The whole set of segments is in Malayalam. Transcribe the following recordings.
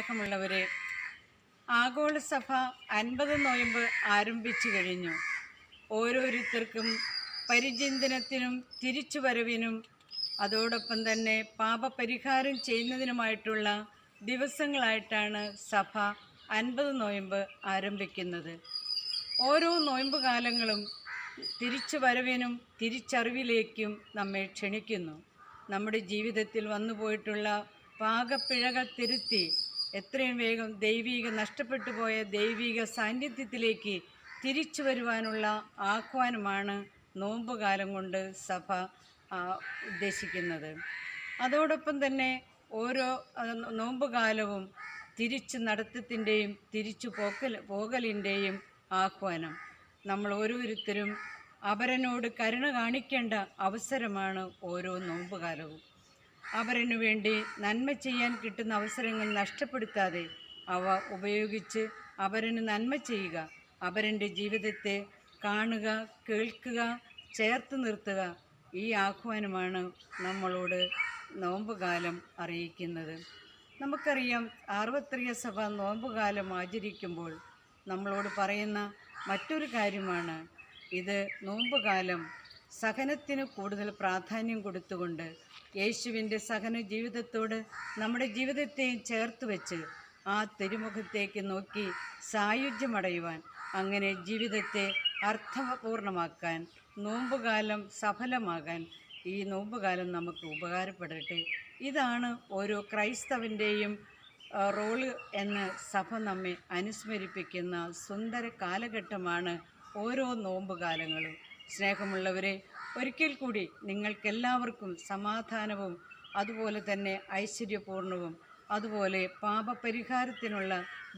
സ്നേഹമുള്ളവരെ, ആഗോള സഭ 50 നോയമ്പ് ആരംഭിച്ചു കഴിഞ്ഞു. ഓരോരുത്തർക്കും പരിചിന്തനത്തിനും തിരിച്ചുവരവിനും അതോടൊപ്പം തന്നെ പാപപരിഹാരം ചെയ്യുന്നതിനുമായിട്ടുള്ള ദിവസങ്ങളായിട്ടാണ് സഭ 50 നോയമ്പ് ആരംഭിക്കുന്നത്. ഓരോ നോയമ്പ് കാലങ്ങളും തിരിച്ചുവരവിനും തിരിച്ചറിവിലേക്കും നമ്മെ ക്ഷണിക്കുന്നു. നമ്മുടെ ജീവിതത്തിൽ വന്നുപോയിട്ടുള്ള പാകപ്പിഴകൾ തിരുത്തി എത്രയും വേഗം നഷ്ടപ്പെട്ടു പോയ ദൈവിക സാന്നിധ്യത്തിലേക്ക് തിരിച്ചു വരുവാനുള്ള ആഹ്വാനമാണ് നോമ്പുകാലം കൊണ്ട് സഭ ഉദ്ദേശിക്കുന്നത്. അതോടൊപ്പം തന്നെ ഓരോ നോമ്പുകാലവും തിരിച്ചു നടത്തത്തിൻ്റെയും തിരിച്ചു പോകലിൻ്റെയും ആഹ്വാനം. നമ്മൾ ഓരോരുത്തരും അപരനോട് കരുണ കാണിക്കേണ്ട അവസരമാണ് ഓരോ നോമ്പുകാലവും. അപരനു വേണ്ടി നന്മ ചെയ്യാൻ കിട്ടുന്ന അവസരങ്ങൾ നഷ്ടപ്പെടുത്താതെ അവ ഉപയോഗിച്ച് അപരന് നന്മ ചെയ്യുക, അപരൻ്റെ ജീവിതത്തെ കാണുക, കേൾക്കുക, ചേർത്ത് നിർത്തുക. ഈ ആഹ്വാനമാണ് നമ്മളോട് നോമ്പുകാലം അറിയിക്കുന്നത്. നമുക്കറിയാം, സാർവത്രിക സഭ നോമ്പുകാലം ആചരിക്കുമ്പോൾ നമ്മളോട് പറയുന്ന മറ്റൊരു കാര്യമാണ് ഇത്. നോമ്പുകാലം സഹനത്തിന് കൂടുതൽ പ്രാധാന്യം കൊടുത്തുകൊണ്ട് യേശുവിൻ്റെ സഹന ജീവിതത്തോട് നമ്മുടെ ജീവിതത്തെയും ചേർത്ത് വെച്ച് ആ തിരുമുഖത്തേക്ക് നോക്കി സായുജ്യമടയുവാൻ, അങ്ങനെ ജീവിതത്തെ അർത്ഥപൂർണമാക്കാൻ, നോമ്പുകാലം സഫലമാകാൻ ഈ നോമ്പുകാലം നമുക്ക് ഉപകാരപ്പെടട്ടെ. ഇതാണ് ഓരോ ക്രൈസ്തവൻ്റെയും റോള് എന്ന് സഭ നമ്മെ അനുസ്മരിപ്പിക്കുന്ന സുന്ദര കാലഘട്ടമാണ് ഓരോ നോമ്പുകാലങ്ങളും. സ്നേഹമുള്ളവരെ, ഒരിക്കൽ കൂടി നിങ്ങൾക്കെല്ലാവർക്കും സമാധാനവും അതുപോലെ തന്നെ ഐശ്വര്യപൂർണവും അതുപോലെ പാപപരിഹാരത്തിനുള്ള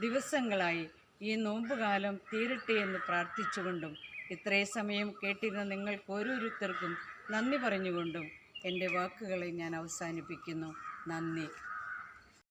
ദിവസങ്ങളായി ഈ നോമ്പുകാലം തീരട്ടെ എന്ന് പ്രാർത്ഥിച്ചുകൊണ്ടും ഇത്രയും സമയം കേട്ടിരുന്ന നിങ്ങൾക്ക് ഓരോരുത്തർക്കും നന്ദി പറഞ്ഞുകൊണ്ടും എൻ്റെ വാക്കുകളെ ഞാൻ അവസാനിപ്പിക്കുന്നു. നന്ദി.